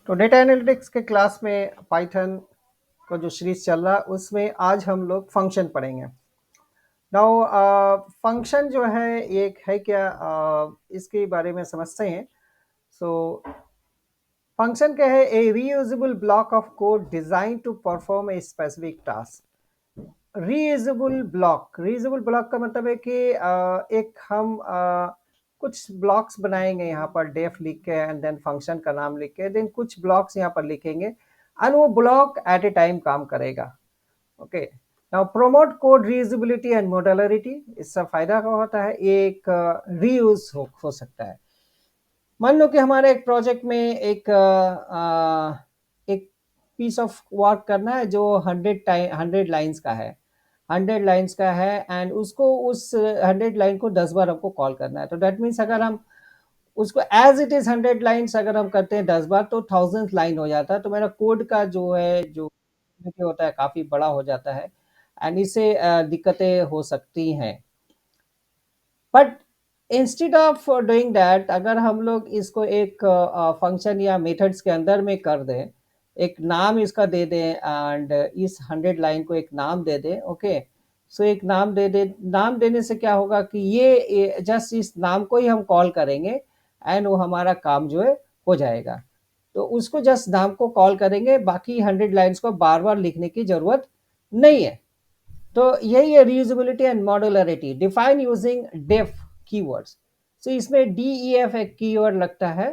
तो data analytics के class में पाइथन का जो सीरीज चल रहा है उसमें आज हम लोग फंक्शन पढ़ेंगे। नाउ फंक्शन जो है एक है क्या, इसके बारे में समझते हैं। सो फंक्शन क्या है? A reusable block of code design to perform a specific task. Reusable block का मतलब है कि एक हम कुछ ब्लॉक्स बनाएंगे यहाँ पर डेफ लिख के एंड देन फंक्शन का नाम लिख के, देन कुछ ब्लॉक्स यहाँ पर लिखेंगे एंड वो ब्लॉक एट ए टाइम काम करेगा। Okay, now promote code reusability and modularity. इसका फायदा क्या होता है? एक रीयूज हो सकता है। मान लो कि हमारे एक प्रोजेक्ट में एक पीस ऑफ वर्क करना है जो 100 लाइंस का है, 100 लाइंस का है एंड उसको उस 100 लाइन को 10 बार हमको कॉल करना है। तो दैट मीन्स अगर हम उसको एज इट इज 100 लाइंस अगर हम करते हैं 10 बार तो 1000th लाइन हो जाता है। तो मेरा कोड का जो है जो होता है काफी बड़ा हो जाता है एंड इससे दिक्कतें हो सकती हैं। But instead of doing that, अगर हम लोग इसको एक फंक्शन या मेथड्स के अंदर में कर दें, एक नाम इसका दे दें एंड इस 100 लाइन को एक नाम दे दें। ओके, सो एक नाम दे दे, नाम देने से क्या होगा कि ये जस्ट इस नाम को ही हम कॉल करेंगे एंड वो हमारा काम जो है हो जाएगा। तो उसको जस्ट नाम को कॉल करेंगे, बाकी 100 लाइन्स को बार बार लिखने की जरूरत नहीं है। तो यही है reusability and modularity, define using def keywords. So इसमें DEF एक कीवर्ड लगता है।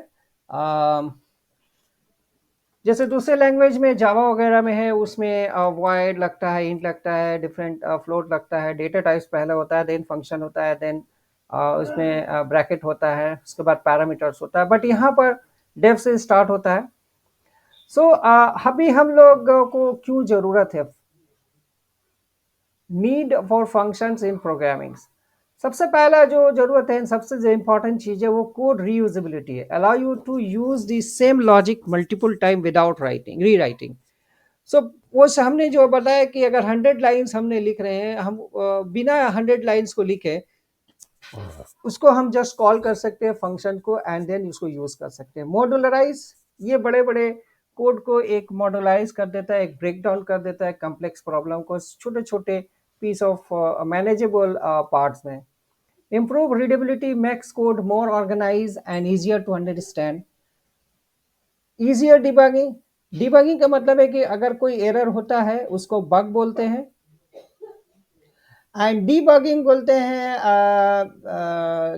जैसे दूसरे लैंग्वेज में जावा वगैरह में है, उसमें वॉइड लगता है, इंट लगता है, डिफरेंट फ्लोट लगता है, डेटा टाइप्स पहले होता है, देन फंक्शन होता है, देन उसमें ब्रैकेट होता है, उसके बाद पैरामीटर्स होता है। बट यहाँ पर डेफ से स्टार्ट होता है। सो अभी हम लोग को क्यों जरूरत है need for functions in programming? सबसे पहला जो जरूरत है, सबसे जो इंपॉर्टेंट चीज है वो कोड रीयूजेबिलिटी है। Allow you to use the same logic multiple time without writing rewriting. So वो हमने जो बताया कि अगर 100 लाइन्स हमने लिख रहे हैं, हम बिना 100 लाइन्स को लिखे उसको हम जस्ट कॉल कर सकते हैं फंक्शन को एंड देन उसको यूज कर सकते हैं। मॉड्यूलराइज, ये बड़े बड़े कोड को एक मॉड्यूलराइज कर देता है, एक ब्रेक डाउन कर देता है कॉम्प्लेक्स प्रॉब्लम को छोटे छोटे पीस ऑफ मैनेजेबल पार्ट्स में। Improve readability, makes code more organise and easier to understand. Easier debugging, debugging का मतलब है कि अगर कोई एरर होता है उसको बग बोलते हैं एंड डीबगिंग बोलते हैं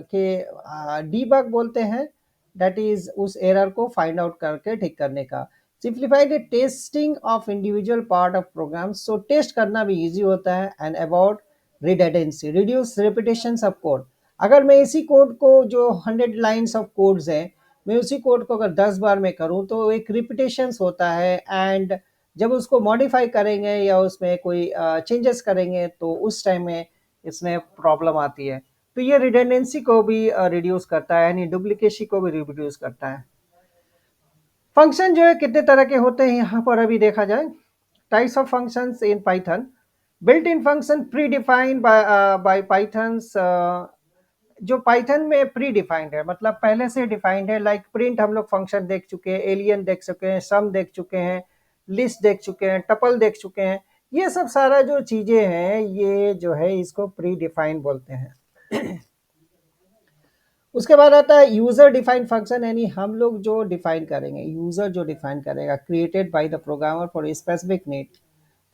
कि डीबग बोलते हैं, दैट इज उस एरर को फाइंड आउट करके ठीक करने का। Simplified testing of individual part of program, so test करना भी इजी होता है and about redundancy, reduce repetition of code. अगर मैं इसी कोड को जो 100 लाइन्स ऑफ कोड्स हैं, मैं उसी कोड को अगर 10 बार में करूं तो एक रिपीटेशंस होता है एंड जब उसको मॉडिफाई करेंगे या उसमें कोई चेंजेस करेंगे तो उस टाइम में इसमें प्रॉब्लम आती है। तो ये रिडंडेंसी को भी रिड्यूस करता है, यानी डुप्लीकेसी को भी रिड्यूस करता है। फंक्शन जो है कितने तरह के होते हैं यहाँ पर अभी देखा जाए। Types of functions in Python. Built in function pre defined by pythons, जो पाइथन में प्री डिफाइंड है, मतलब पहले से डिफाइंड है। लाइक प्रिंट हम लोग फंक्शन देख चुके हैं, एलियन देख चुके हैं, सम देख चुके हैं, लिस्ट देख चुके हैं, टपल देख चुके हैं। ये सब सारा जो चीजें हैं ये जो है इसको प्री डिफाइंड बोलते हैं। उसके बाद आता है यूजर डिफाइंड फंक्शन, यानी हम लोग जो डिफाइन करेंगे, यूजर जो डिफाइन करेगा, created by the programmer for specific need.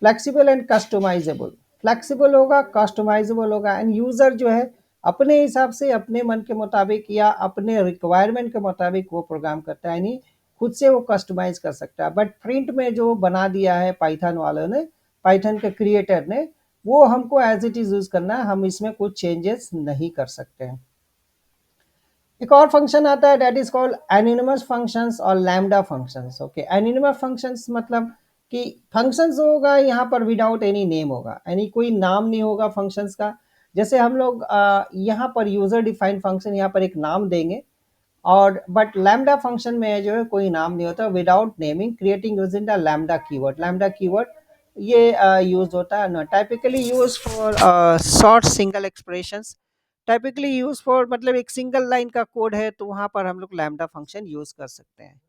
Flexible and customisable, flexible होगा, कस्टमाइजेबल होगा एंड यूजर जो है अपने हिसाब से, अपने मन के मुताबिक या अपने रिक्वायरमेंट के मुताबिक वो प्रोग्राम करता है, यानी खुद से वो कस्टमाइज कर सकता है। बट प्रिंट में जो बना दिया है पाइथन वालों ने, पाइथन के क्रिएटर ने, वो हमको एज इट इज यूज करना है, हम इसमें कुछ चेंजेस नहीं कर सकते हैं। एक और फंक्शन आता है that is called anonymous functions और lambda functions. Okay, anonymous functions मतलब कि फंक्शंस होगा यहाँ पर विदाउट एनी नेम होगा, यानी कोई नाम नहीं होगा फंक्शंस का। जैसे हम लोग यहाँ पर यूजर डिफाइंड फंक्शन, यहाँ पर एक नाम देंगे, और बट लैम्डा फंक्शन में जो है कोई नाम नहीं होता, without naming, creating using the lambda keyword. Lambda keyword ये यूज होता है, typically use for short single expressions. Typically use for मतलब एक सिंगल लाइन का कोड है तो वहां पर हम लोग लैम्डा फंक्शन यूज कर सकते हैं।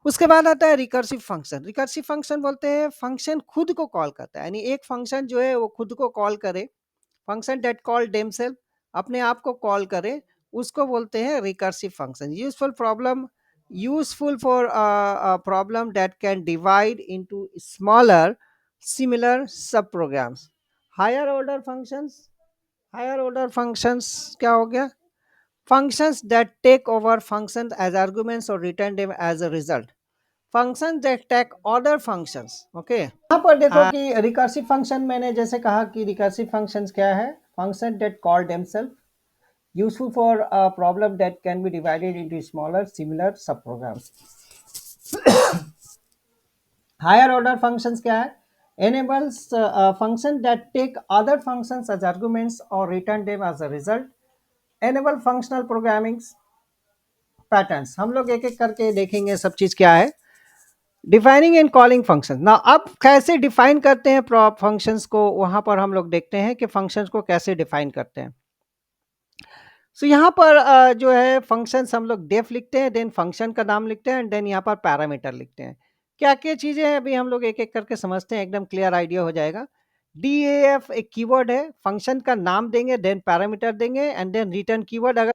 उसके बाद आता है रिकर्सिव फंक्शन। रिकर्सिव फंक्शन बोलते हैं फंक्शन खुद को कॉल करता है, यानी एक फंक्शन जो है वो खुद को कॉल करे, फंक्शन दैट कॉल देमसेल्फ, अपने आप को कॉल करे, उसको बोलते हैं recursive function. Useful for problem that can divide into smaller similar सब programmes. Higher order functions, higher order functions क्या हो गया? functions that take over functions as arguments or return them as a result, functions that take other functions। Okay, यहाँ पर देखो कि recursive function मैंने जैसे कहा कि रिकर्सिव फंक्शंस क्या है? Function that call themselves, useful for a problem that can be divided into smaller similar सब प्रोग्राम्स। हायर ऑर्डर फंक्शंस क्या है? enables function that take other functions as arguments or return them as a result, enable functional programming patterns. हम लोग एक एक करके देखेंगे सब चीज क्या है। डिफाइनिंग एंड कॉलिंग फंक्शन ना, अब कैसे डिफाइन करते हैं फंक्शंस को, वहां पर हम लोग देखते हैं कि फंक्शंस को कैसे डिफाइन करते हैं। सो यहाँ पर जो है फंक्शंस हम लोग डेफ लिखते हैं, देन फंक्शन का नाम लिखते हैं, एंड देन यहाँ पर पैरामीटर लिखते हैं। क्या क्या चीजें हैं अभी हम लोग एक एक करके समझते हैं, एकदम क्लियर आइडिया हो जाएगा। DAF एक कीवर्ड है, फंक्शन का नाम देंगे, देन पैरामीटर देंगे, एंड देन रिटर्न कीवर्ड अगर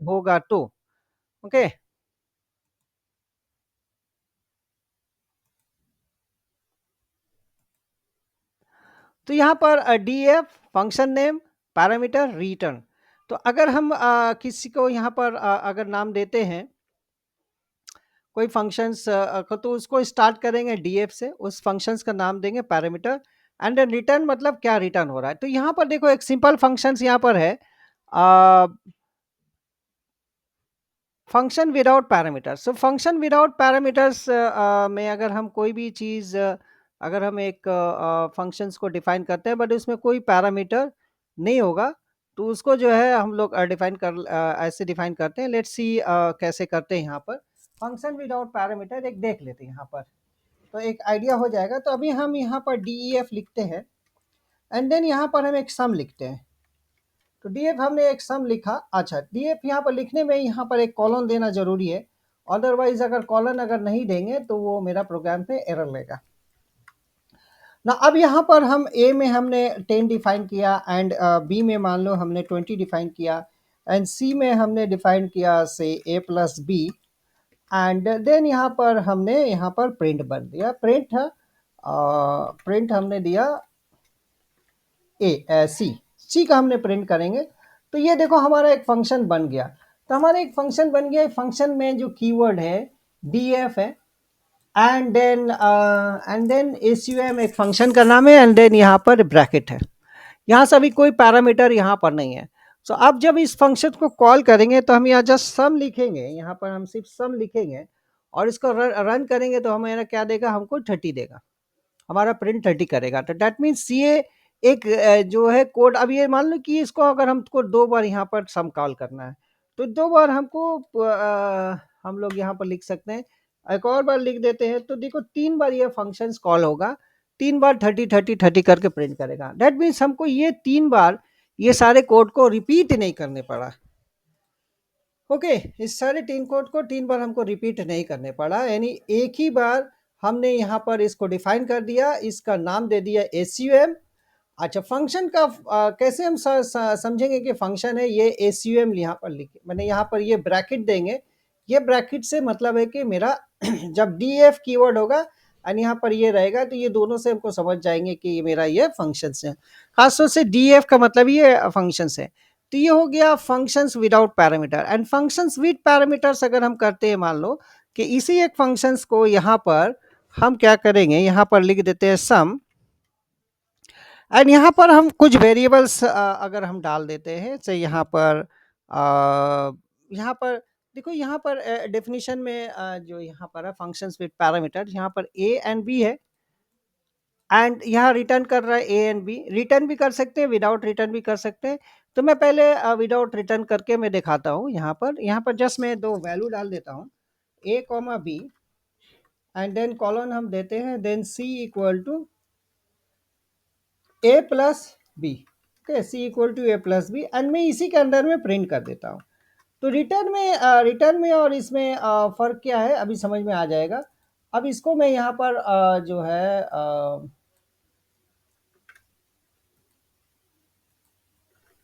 होगा तो। ओके, तो यहाँ पर DAF function name, parameter, return. तो अगर हम किसी को यहाँ पर अगर नाम देते हैं कोई फंक्शंस को, तो उसको स्टार्ट करेंगे DF से, उस फंक्शंस का नाम देंगे पैरामीटर, एंड देन रिटर्न मतलब क्या रिटर्न हो रहा है। तो यहाँ पर देखो एक सिंपल फंक्शंस यहाँ पर है, function without parameters. So function without parameters में अगर हम कोई भी चीज़ अगर हम एक फंक्शंस को डिफाइन करते हैं बट उसमें कोई पैरामीटर नहीं होगा, तो उसको जो है हम लोग डिफाइन कर ऐसे डिफाइन करते हैं। लेट्स सी कैसे करते हैं यहाँ पर फंक्शन विदाउट पैरामीटर, एक देख लेते हैं यहाँ पर, तो एक आइडिया हो जाएगा। तो अभी हम यहाँ पर DEF लिखते हैं, एंड देन यहाँ पर हम एक सम लिखते हैं। तो DF हमने एक सम लिखा। अच्छा, DF यहाँ पर लिखने में यहाँ पर एक कॉलन देना जरूरी है, अदरवाइज अगर कॉलन अगर नहीं देंगे तो वो मेरा प्रोग्राम पे एरर लेगा ना। अब यहाँ पर हम A में हमने 10 डिफाइन किया, एंड B में मान लो हमने 20 डिफाइन किया, एंड C में हमने डिफाइन किया से A+B, एंड देन यहाँ पर हमने यहाँ पर प्रिंट बन दिया, प्रिंट हमने दिया सी का हमने प्रिंट करेंगे। तो ये देखो हमारा एक फंक्शन बन गया। तो हमारा एक फंक्शन बन गया, फंक्शन में जो कीवर्ड है DF है, एंड देन ACUM एक फंक्शन का नाम है, एंड देन यहाँ पर ब्रैकेट है। यहाँ से अभी कोई पैरामीटर यहाँ पर नहीं है। सो अब जब इस फंक्शन को कॉल करेंगे तो हम यहाँ जस्ट सम लिखेंगे, यहाँ पर हम सिर्फ सम लिखेंगे और इसको रन करेंगे तो हमें क्या देगा? हमको 30 देगा, हमारा प्रिंट 30 करेगा। तो दैट मीन्स ये एक जो है कोड। अब ये मान लो कि इसको अगर हमको 2 बार यहाँ पर सम कॉल करना है, तो 2 बार हमको हम लोग यहाँ पर लिख सकते हैं। एक और बार लिख देते हैं, तो देखो 3 बार ये फंक्शंस कॉल होगा, 3 बार 30 30 30 करके प्रिंट करेगा। दैट मीन्स हमको ये 3 बार ये सारे कोड को रिपीट नहीं करने पड़ा। ओके, इस सारे 3 कोड को 3 बार हमको रिपीट नहीं करने पड़ा, यानी एक ही बार हमने यहाँ पर इसको डिफाइन कर दिया, इसका नाम दे दिया ACUM। अच्छा, फंक्शन का कैसे हम समझेंगे कि फंक्शन है? ये ACUM यहाँ पर लिखे, मैंने यहाँ पर ये ब्रैकेट देंगे। ये ब्रैकेट से मतलब है कि मेरा जब DF कीवर्ड होगा और यहाँ पर ये रहेगा, तो ये दोनों से हमको समझ जाएंगे कि ये मेरा ये फंक्शंस है। खासतौर से DF का मतलब ये फंक्शंस है। तो ये हो गया functions without parameter. And functions with parameters अगर हम करते हैं, मान लो कि इसी एक फंक्शंस को यहाँ पर हम क्या करेंगे, यहाँ पर लिख देते हैं सम, एंड यहाँ पर हम कुछ वेरिएबल्स अगर हम डाल देते हैं, जैसे यहाँ पर देखो, यहाँ पर डेफिनेशन में जो यहाँ पर है फंक्शंस विद पैरामीटर, यहाँ पर A एंड B है, एंड यहाँ रिटर्न कर रहा है A एंड B। रिटर्न भी कर सकते हैं, विदाउट रिटर्न भी कर सकते हैं। तो मैं पहले विदाउट रिटर्न करके मैं दिखाता हूँ। यहाँ पर जस्ट मैं 2 वैल्यू डाल देता हूँ, A, B, and then colon हम देते हैं, then C equal to A+B। Okay, C equal to A+B, and मैं इसी के अंदर में प्रिंट कर देता हूँ। तो रिटर्न में और इसमें फ़र्क क्या है अभी समझ में आ जाएगा। अब इसको मैं यहाँ पर जो है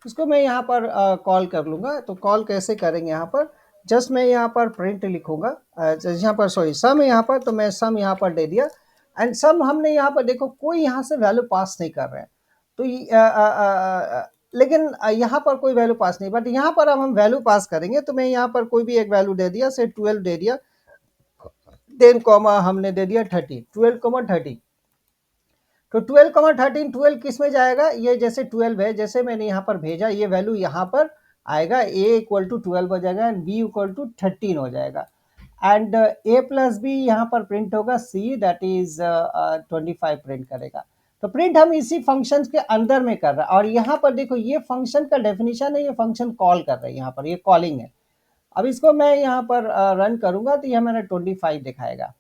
इसको मैं यहाँ पर कॉल कर लूँगा। तो कॉल कैसे करेंगे यहाँ पर, जस्ट मैं यहाँ पर प्रिंट लिखूँगा, यहाँ पर सॉरी सम है यहाँ पर, तो मैं सम यहाँ पर दे दिया। एंड सम हमने यहाँ पर देखो कोई यहाँ से वैल्यू पास नहीं कर रहे हैं, तो लेकिन यहाँ पर कोई वैल्यू पास नहीं, बट यहाँ पर अब हम वैल्यू पास करेंगे। तो मैं यहाँ पर कोई भी एक वैल्यू दे दिया, से 12 दे दिया, देन कॉमा हमने दे दिया 30, 12,30। तो 12,13, 12 किस में जाएगा, ये जैसे 12 है, जैसे मैंने यहाँ पर भेजा ये वैल्यू यहाँ पर आएगा, a इक्वल टू 12 हो जाएगा एंड b इक्वल टू 13 हो जाएगा। एंड a प्लस बी यहाँ पर प्रिंट होगा, c दैट इज 25 प्रिंट करेगा। तो प्रिंट हम इसी फंक्शन के अंदर में कर रहा है। और यहाँ पर देखो ये फंक्शन का डेफिनेशन है, ये फंक्शन कॉल कर रहे हैं, यहाँ पर ये कॉलिंग है। अब इसको मैं यहाँ पर रन करूंगा तो यह मैंने 25 दिखाएगा।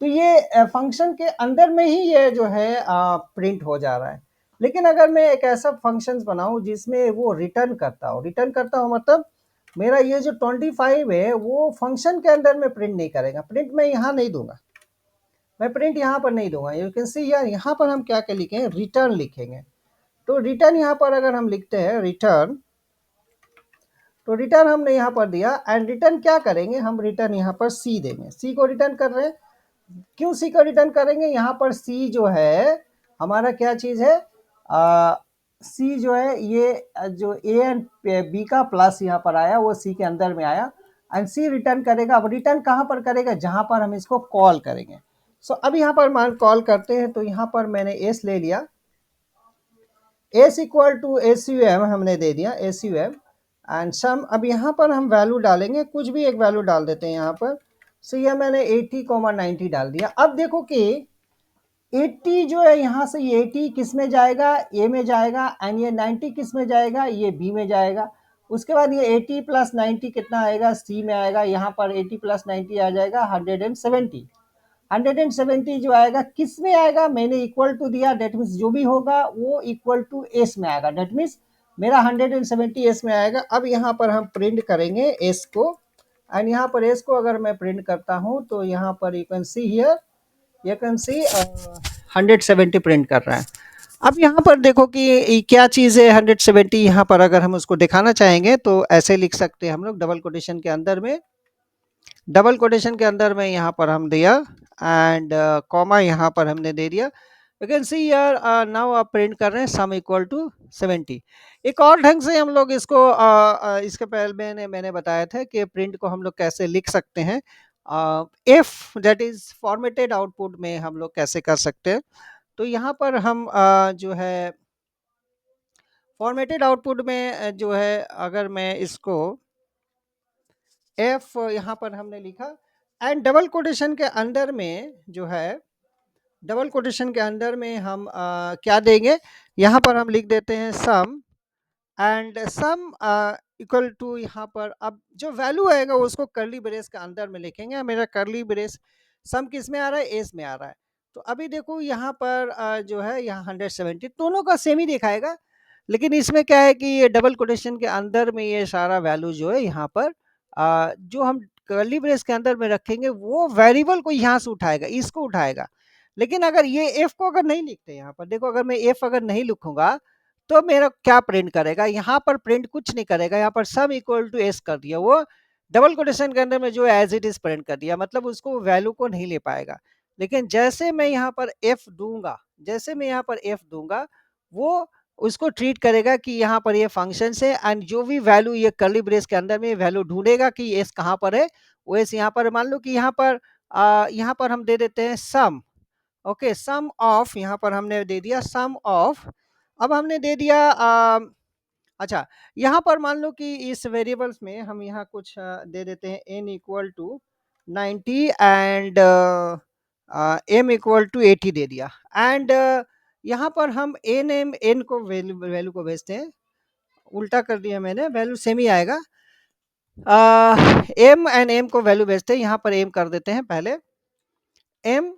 तो ये फंक्शन के अंदर में ही ये जो है प्रिंट हो जा रहा है। लेकिन अगर मैं एक ऐसा फंक्शन बनाऊं जिसमें वो रिटर्न करता हूं मतलब मेरा ये जो 25 है वो फंक्शन के अंदर में प्रिंट नहीं करेगा, प्रिंट मैं यहाँ नहीं दूंगा, मैं प्रिंट यहाँ पर नहीं दूंगा। यू कैन सी यार, यहाँ पर हम क्या क्या लिखेंगे, रिटर्न लिखेंगे। तो रिटर्न यहाँ पर अगर हम लिखते हैं रिटर्न, तो रिटर्न हमने यहाँ पर दिया एंड रिटर्न क्या करेंगे, हम रिटर्न यहाँ पर सी देंगे, सी को रिटर्न कर रहे हैं। क्यों सी का रिटर्न करेंगे, यहाँ पर सी जो है हमारा क्या चीज है, सी जो है ये जो ए एंड बी का प्लस यहाँ पर आया वो सी के अंदर में आया एंड सी रिटर्न करेगा। अब रिटर्न कहाँ पर करेगा, जहां पर हम इसको कॉल करेंगे। सो अब यहाँ पर मान कॉल करते हैं, तो यहाँ पर मैंने एस ले लिया, S equal to S U M हमने दे दिया, S U M and sum. अब यहाँ पर हम वैल्यू डालेंगे, कुछ भी एक वैल्यू डाल देते हैं यहाँ पर। सो यह मैंने 80,90 डाल दिया। अब देखो कि 80 जो है यहाँ से ये 80 किस में जाएगा, ए में जाएगा एंड ये 90 किस में जाएगा, ये बी में जाएगा। उसके बाद ये 80 प्लस 90 कितना आएगा, सी में आएगा। यहाँ पर 80 प्लस 90 आ जाएगा 170। 170 जो आएगा किस में आएगा, मैंने इक्वल टू दिया, डेट मीन्स जो भी होगा वो इक्वल टू एस में आएगा, डेट मीन्स मेरा 170 एस में आएगा। अब यहाँ पर हम प्रिंट करेंगे एस को एंड यहाँ पर एस को अगर मैं प्रिंट करता हूँ तो यहाँ पर you can see here, you can see 170 print कर रहा है। अब यहाँ पर देखो कि क्या चीज़ है 170, यहाँ पर अगर हम उसको दिखाना चाहेंगे तो ऐसे लिख सकते हैं हम लोग, डबल कोटेशन के अंदर में, डबल कोटेशन के अंदर में यहाँ पर हम दिया एंड कॉमा यहाँ पर हमने दे दिया। यू कैन सी यार नाउ आप प्रिंट कर रहे हैं सम इक्वल टू 70। एक और ढंग से हम लोग इसको इसके पहले मैंने बताया था कि प्रिंट को हम लोग कैसे लिख सकते हैं, if that is formatted output में हम लोग कैसे कर सकते हैं। तो यहाँ पर हम जो है फॉर्मेटेड आउटपुट में जो है अगर मैं इसको एफ यहाँ पर हमने लिखा एंड डबल कोटेशन के अंदर में जो है, डबल कोटेशन के अंदर में हम क्या देंगे, यहाँ पर हम लिख देते हैं सम एंड सम इक्वल टू, यहाँ पर अब जो वैल्यू आएगा उसको करली ब्रेस के अंदर में लिखेंगे। मेरा करली ब्रेस सम किस में आ रहा है, एस में आ रहा है। तो अभी देखो यहाँ पर जो है यहाँ 170 दोनों का सेम ही दिखाएगा, लेकिन इसमें क्या है कि ये डबल कोटेशन के अंदर में ये सारा वैल्यू जो है यहाँ पर जो हम कर्ली ब्रेस के अंदर में रखेंगे वो वेरिएबल को यहाँ से उठाएगा, इसको उठाएगा। लेकिन अगर ये एफ को अगर नहीं लिखते, यहाँ पर देखो अगर मैं एफ अगर नहीं लिखूंगा तो मेरा क्या प्रिंट करेगा, यहाँ पर प्रिंट कुछ नहीं करेगा, यहाँ पर सम इक्वल टू एस कर दिया, वो डबल कोटेशन के अंदर में जो एज इट इज प्रिंट कर दिया, मतलब उसको वैल्यू को नहीं ले पाएगा। लेकिन जैसे मैं यहाँ पर एफ दूंगा, जैसे मैं यहाँ पर एफ दूंगा वो उसको ट्रीट करेगा कि यहाँ पर ये फंक्शन है एंड जो भी वैल्यू ये कर्ली ब्रेस के अंदर में वैल्यू ढूंढेगा कि एस कहाँ पर है, वो एस यहाँ पर मान लो कि यहाँ पर हम दे देते हैं सम, ओके सम ऑफ, यहाँ पर हमने दे दिया सम ऑफ। अब हमने दे दिया अच्छा, यहाँ पर मान लो कि इस वेरिएबल्स में हम यहाँ कुछ दे देते हैं n equal to 90 and m equal to 80 दे दिया एंड यहाँ पर हम n को वैल्यू को भेजते हैं, उल्टा कर दिया मैंने, वैल्यू सेम ही आएगा। m एंड m को वैल्यू भेजते हैं, यहाँ पर m कर देते हैं पहले m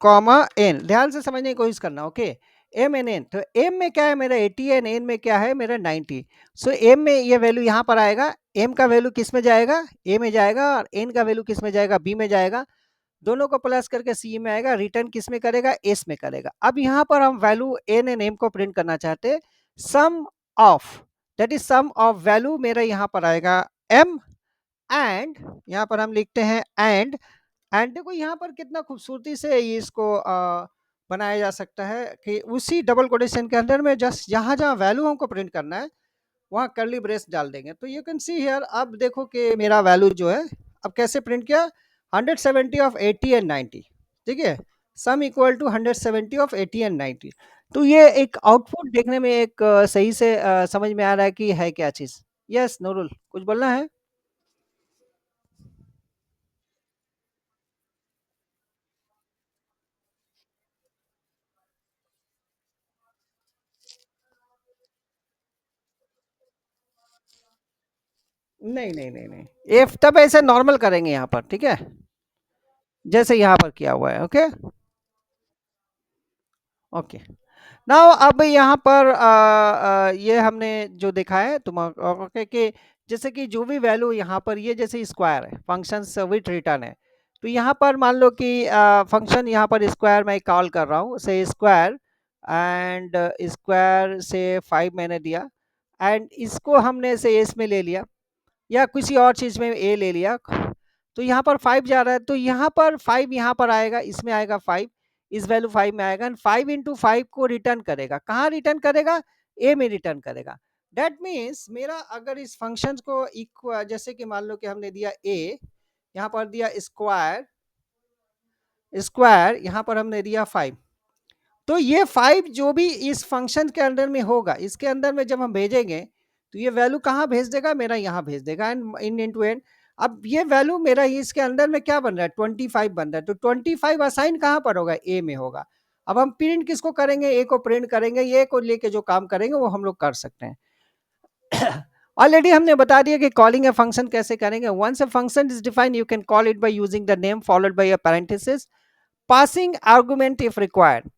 कॉमा n, ध्यान से समझने की कोशिश करना, ओके एम एन एन, तो एम में क्या है मेरा 80 एंड एन में क्या है मेरा 90। सो एम में ये वैल्यू यहाँ पर आएगा, एम का वैल्यू किस में जाएगा, ए में जाएगा, और एन का वैल्यू किस में जाएगा, बी में जाएगा। दोनों को प्लस करके सी में आएगा, रिटर्न किस में करेगा, एस में करेगा। अब यहाँ पर हम वैल्यू एन एंड एम को प्रिंट करना चाहते हैं, sum of, that is sum of value मेरा यहाँ पर आएगा एम, एंड यहाँ पर हम लिखते हैं एंड देखो यहाँ पर कितना खूबसूरती से ये इसको बनाया जा सकता है कि उसी डबल कोटेशन के अंदर में जस्ट जहाँ जहाँ वैल्यू हमको प्रिंट करना है वहाँ कर्ली ब्रेस डाल देंगे। तो यू कैन सी हियर, अब देखो कि मेरा वैल्यू जो है अब कैसे प्रिंट किया, 170 ऑफ 80 एंड 90, ठीक है, sum equal to 170 of 80 and 90। तो ये एक आउटपुट देखने में एक सही से समझ में आ रहा है कि है क्या चीज़। यस नूरुल, कुछ बोलना है? नहीं नहीं नहीं नहीं, एफ तब ऐसे नॉर्मल करेंगे यहाँ पर, ठीक है, जैसे यहाँ पर किया हुआ है। Okay okay. नाउ अब यहाँ पर ये हमने जो देखा है तुम ओके कि जैसे कि जो भी वैल्यू यहाँ पर ये जैसे स्क्वायर है, फंक्शन विथ रिटर्न है, तो यहाँ पर मान लो कि फंक्शन यहाँ पर स्क्वायर मैं कॉल कर रहा हूँ, से स्क्वायर एंड स्क्वायर से 5 मैंने दिया, एंड इसको हमने से एस में ले लिया या किसी और चीज़ में ए ले लिया, तो यहाँ पर 5 जा रहा है, तो यहाँ पर 5 यहाँ पर आएगा, इसमें आएगा 5, इस वैल्यू 5 में आएगा, एंड 5 इंटू 5 को रिटर्न करेगा, कहाँ रिटर्न करेगा, ए में रिटर्न करेगा। दैट मीन्स मेरा अगर इस फंक्शन को इक्व जैसे कि मान लो कि हमने दिया ए, यहाँ पर दिया स्क्वायर, स्क्वायर यहाँ पर हमने दिया 5, तो ये 5 जो भी इस फंक्शन के अंदर में होगा, इसके अंदर में जब हम भेजेंगे तो ये वैल्यू कहाँ भेज देगा, मेरा यहाँ भेज देगा, एंड इन इनटू एंड। अब ये वैल्यू मेरा इसके अंदर में क्या बन रहा है, 25 बन रहा है, तो 25 असाइन कहाँ पर होगा, ए में होगा। अब हम प्रिंट किसको करेंगे, ए को प्रिंट करेंगे, ये को लेके जो काम करेंगे वो हम लोग कर सकते हैं। ऑलरेडी हमने बता दिया कि कॉलिंग ए फंक्शन कैसे करेंगे। Once a function is defined you can call it by using the name followed by a parenthesis, passing argument if required.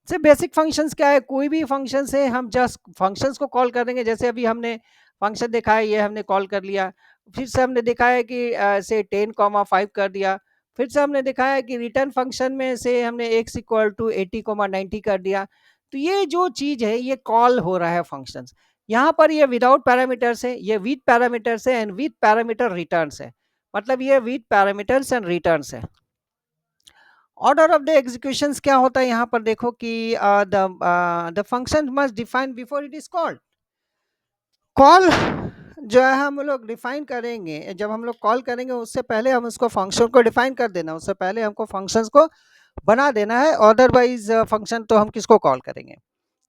से बेसिक फंक्शंस क्या है, कोई भी फंक्शन से हम जस्ट फंक्शंस को कॉल कर देंगे, जैसे अभी हमने फंक्शन देखा है, ये हमने कॉल कर लिया, फिर से हमने देखा है कि से 10,5 कर दिया, फिर से हमने देखा है कि रिटर्न फंक्शन में से हमने x इक्वल टू 80,90 कर दिया। तो ये जो चीज़ है ये कॉल हो रहा है फंक्शंस। यहाँ पर ये विदाउट पैरामीटर्स है, ये विद पैरामीटर्स है, एंड विद पैरामीटर रिटर्न्स है, मतलब ये विद पैरामीटर्स एंड रिटर्न्स है। ऑर्डर ऑफ द एग्जीक्यूशंस क्या होता है, यहाँ पर देखो कि the function must define before it is called. Call जो है हम लोग डिफाइन करेंगे, जब हम लोग कॉल करेंगे उससे पहले हम उसको फंक्शन को डिफाइन कर देना, उससे पहले हमको फंक्शंस को बना देना है, अदरवाइज फंक्शन तो हम किसको कॉल करेंगे।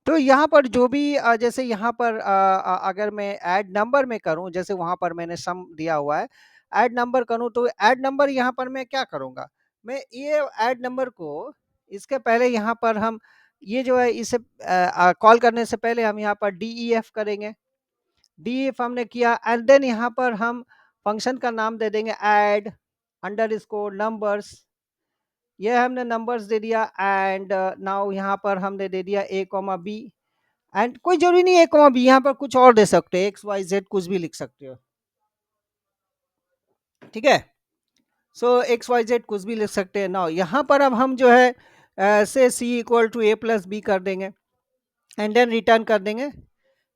तो यहाँ पर जो भी जैसे यहाँ पर अगर मैं ऐड नंबर में करूँ, जैसे वहाँ पर मैंने सम दिया हुआ है, ऐड नंबर करूँ, तो ऐड नंबर यहाँ पर मैं क्या करूँगा, मैं ये ऐड नंबर को इसके पहले यहाँ पर हम ये जो है इसे कॉल करने से पहले हम यहाँ पर डी ई एफ करेंगे, डी ई एफ हमने किया, एंड देन यहाँ पर हम फंक्शन का नाम दे देंगे ऐड अंडर स्कोर नंबर्स, ये हमने नंबर्स दे दिया, एंड नाउ यहाँ पर हमने दे दिया ए कॉमा बी, एंड कोई जरूरी नहीं है कॉमा बी, यहाँ पर कुछ और दे सकते हो, एक्स वाई जेड कुछ भी लिख सकते हो, ठीक है। सो एक्स वाई जेड कुछ भी लिख सकते हैं। नाउ यहाँ पर अब हम जो है से c equal to a plus b कर देंगे, एंड देन रिटर्न कर देंगे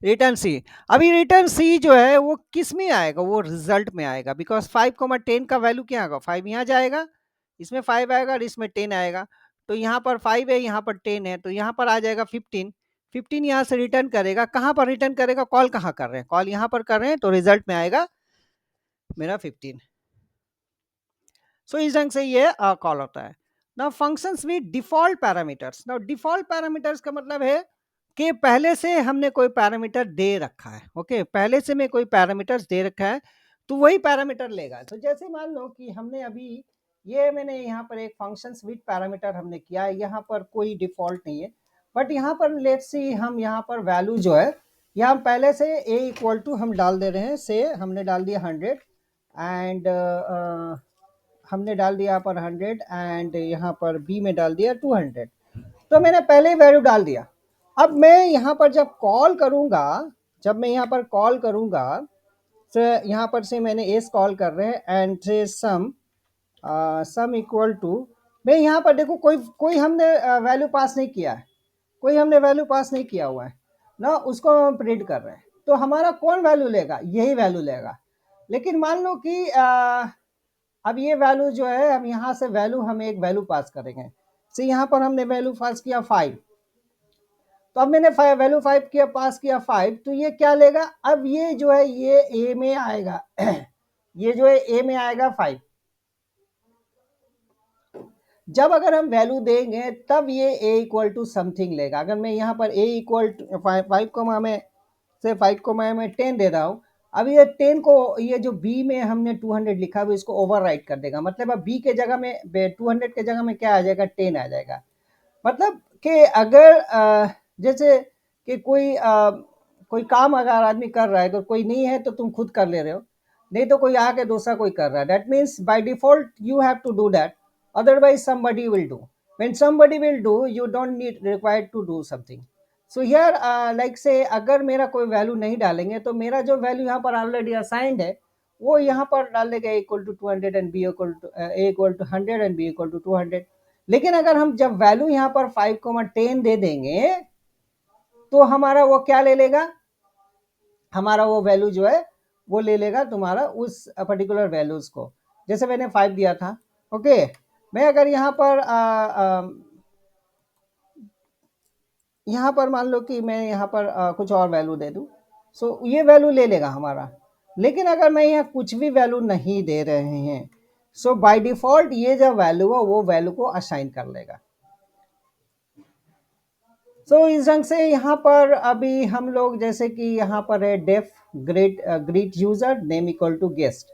रिटर्न सी। अभी रिटर्न सी जो है वो किस में आएगा, वो रिजल्ट में आएगा, बिकॉज 5,10 का वैल्यू क्या आएगा, 5 यहाँ जाएगा, इसमें 5 आएगा और इसमें 10 आएगा, तो यहाँ पर 5 है, यहाँ पर 10 है, तो यहाँ पर आ जाएगा 15। 15 यहाँ से रिटर्न करेगा, कहाँ पर रिटर्न करेगा, कॉल कहाँ कर रहे हैं, कॉल यहाँ पर कर रहे हैं, तो रिजल्ट में आएगा मेरा 15। सो इस ढंग से ये कॉल होता है। Now functions with default parameters, now default parameters का मतलब है कि पहले से हमने कोई पैरामीटर दे रखा है, ओके, पहले से मैं कोई पैरामीटर्स दे रखा है, तो वही पैरामीटर लेगा। तो जैसे मान लो कि हमने अभी ये मैंने यहाँ पर एक फंक्शंस विद पैरामीटर हमने किया है, यहाँ पर कोई डिफॉल्ट नहीं है, बट यहाँ पर लेट्स सी हम यहाँ पर वैल्यू जो है यहाँ हम पहले से ए इक्वल टू हम डाल दे रहे हैं, से हमने डाल दिया 100, एंड हमने डाल दिया यहाँ पर 100, एंड यहाँ पर बी में डाल दिया 200, तो मैंने पहले ही वैल्यू डाल दिया। अब मैं यहाँ पर जब कॉल करूँगा, जब मैं यहाँ पर कॉल करूँगा, तो यहाँ पर से मैंने एस कॉल कर रहे हैं एंड से सम इक्वल टू, मैं यहाँ पर देखो कोई कोई हमने वैल्यू पास नहीं किया है, कोई हमने वैल्यू पास नहीं किया हुआ है ना, उसको हम प्रिंट कर रहे हैं, तो हमारा कौन वैल्यू लेगा, यही वैल्यू लेगा। लेकिन मान लो कि अब ये वैल्यू जो है, हम यहाँ से वैल्यू, हम एक वैल्यू पास करेंगे। से यहाँ पर हमने वैल्यू पास किया 5, तो अब मैंने वैल्यू 5 किया, पास किया 5, तो ये क्या लेगा, अब ये जो है ये ए में आएगा ये जो है ए में आएगा 5। जब अगर हम वैल्यू देंगे तब ये a इक्वल टू समथिंग लेगा। अगर मैं यहाँ पर a इक्वल टू 5 को मैं से 5 को मैं 10 दे रहा हूँ, अब ये 10 को, ये जो b में हमने 200 लिखा है इसको ओवरराइट कर देगा, मतलब अब b के जगह में 200 के जगह में क्या आ जाएगा, 10 आ जाएगा। मतलब कि अगर जैसे कि कोई काम अगर आदमी कर रहा है, अगर कोई नहीं है तो तुम खुद कर ले रहे हो, नहीं तो कोई आके दूसरा कोई कर रहा है, that means by default you have to do that, otherwise somebody will do. When somebody will do, you don't need required to do something. So here like say अगर मेरा कोई वैल्यू नहीं डालेंगे तो मेरा जो वैल्यू यहाँ पर ऑलरेडी असाइंड है वो यहाँ पर डाल देगा equal to 200 and B equal to A equal to 100 and B equal to 200। लेकिन अगर हम जब वैल्यू यहाँ पर 5,10 दे देंगे तो हमारा वो क्या ले लेगा, हमारा वो वैल्यू जो है वो ले लेगा तुम्हारा उस पर्टिकुलर वैल्यूज को। जैसे मैंने 5 दिया था, ओके, मैं अगर यहाँ पर मान लो कि मैं यहाँ पर कुछ और वैल्यू दे दूँ, सो ये वैल्यू ले लेगा हमारा। लेकिन अगर मैं यहाँ कुछ भी वैल्यू नहीं दे रहे हैं, सो बाय डिफॉल्ट ये जो वैल्यू है वो वैल्यू को असाइन कर लेगा। सो इस ढंग से यहाँ पर अभी हम लोग, जैसे कि यहाँ पर है def greet user name equal to guest,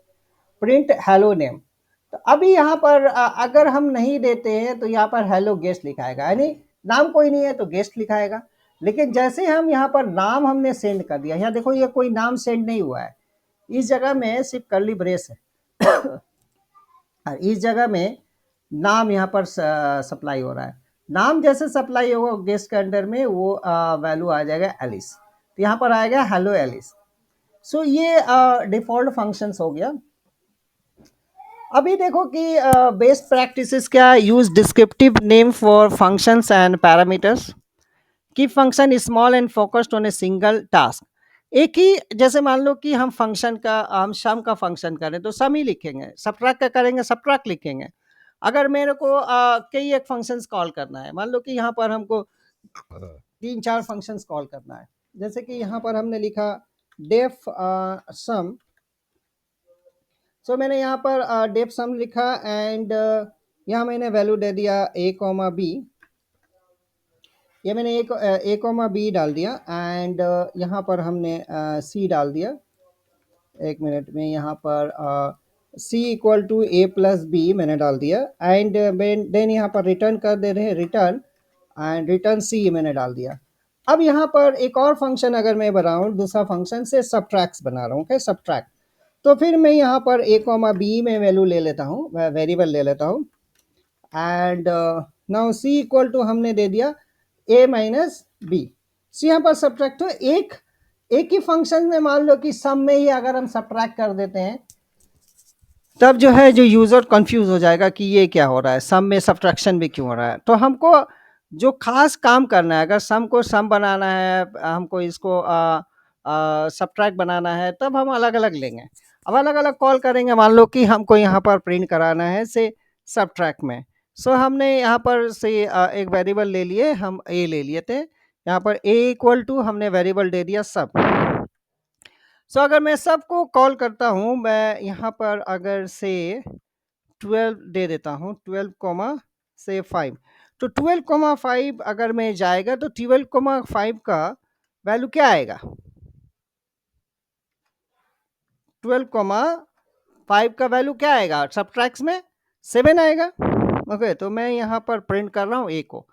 print hello name. तो अभी यहाँ पर अगर हम नहीं देते हैं तो यहाँ पर हेलो गेस्ट लिखाएगा, यानी नाम कोई नहीं है तो गेस्ट लिखाएगा। लेकिन जैसे हम यहाँ पर नाम हमने सेंड कर दिया, यहाँ देखो ये कोई नाम सेंड नहीं हुआ है, इस जगह में सिर्फ कर्ली ब्रेस है और इस जगह में नाम यहाँ पर सप्लाई हो रहा है। नाम जैसे सप्लाई होगा गेस्ट के अंडर में वो वैल्यू आ जाएगा एलिस, तो यहाँ पर आएगा हेलो एलिस। सो ये डिफॉल्ट फंक्शंस हो गया। अभी देखो कि बेस्ट प्रैक्टिसेस क्या, use descriptive name for functions and parameters, keep function small and focused on a single task. एक ही, जैसे मान लो कि हम फंक्शन का, हम सम का फंक्शन करें तो सम ही लिखेंगे, सब्ट्रैक्ट का करेंगे सब्ट्रैक्ट लिखेंगे। अगर मेरे को कई एक फंक्शंस कॉल करना है, मान लो कि यहाँ पर हमको 3-4 फंक्शंस कॉल करना है, जैसे कि यहाँ पर हमने लिखा डेफ सम, सो मैंने यहाँ पर डेफ सम लिखा एंड यहाँ मैंने वैल्यू दे दिया a कॉमा बी, ये मैंने ए कॉमा बी डाल दिया एंड यहाँ पर हमने सी डाल दिया। एक मिनट में यहाँ पर c equal to a plus b मैंने डाल दिया एंड देन यहाँ पर रिटर्न कर दे रहे हैं, रिटर्न एंड रिटर्न सी मैंने डाल दिया। अब यहाँ पर एक और फंक्शन अगर मैं बनाऊँ, दूसरा फंक्शन से सब्ट्रैक्ट बना रहा हूँ, ओके सब्ट्रैक्ट, तो फिर मैं यहाँ पर a कॉमा बी में वैल्यू ले लेता हूँ, वेरिएबल ले लेता हूँ and now c equal to हमने दे दिया a माइनस बी। सो यहाँ पर सब्ट्रैक्ट, तो एक ही फंक्शन में मान लो कि सम में ही अगर हम सब्ट्रैक्ट कर देते हैं तब जो है जो यूज़र कंफ्यूज हो जाएगा कि ये क्या हो रहा है, सम में सब्ट्रैक्शन भी क्यों हो रहा है। तो हमको जो खास काम करना है, अगर सम को सम बनाना है, हमको इसको सब्ट्रैक्ट बनाना है, तब हम अलग अलग लेंगे। अब अलग अलग कॉल करेंगे, मान लो कि हमको यहाँ पर प्रिंट कराना है से सब्ट्रैक्ट में, सो हमने यहाँ पर से एक वेरिएबल ले लिए, हम a ले लिए थे, यहाँ पर a इक्वल टू हमने वेरिएबल दे दिया सब। सो अगर मैं सबको कॉल करता हूँ, मैं यहाँ पर अगर से 12 दे देता हूँ, 12 कॉमा से 5, तो 12,5 अगर मैं जाएगा तो 12,5 का वैल्यू क्या आएगा, 12,5 का वैल्यू क्या आएगा, सब्ट्रैक्ट्स में 7 आएगा। ओके, तो मैं यहाँ पर प्रिंट कर रहा हूँ a को।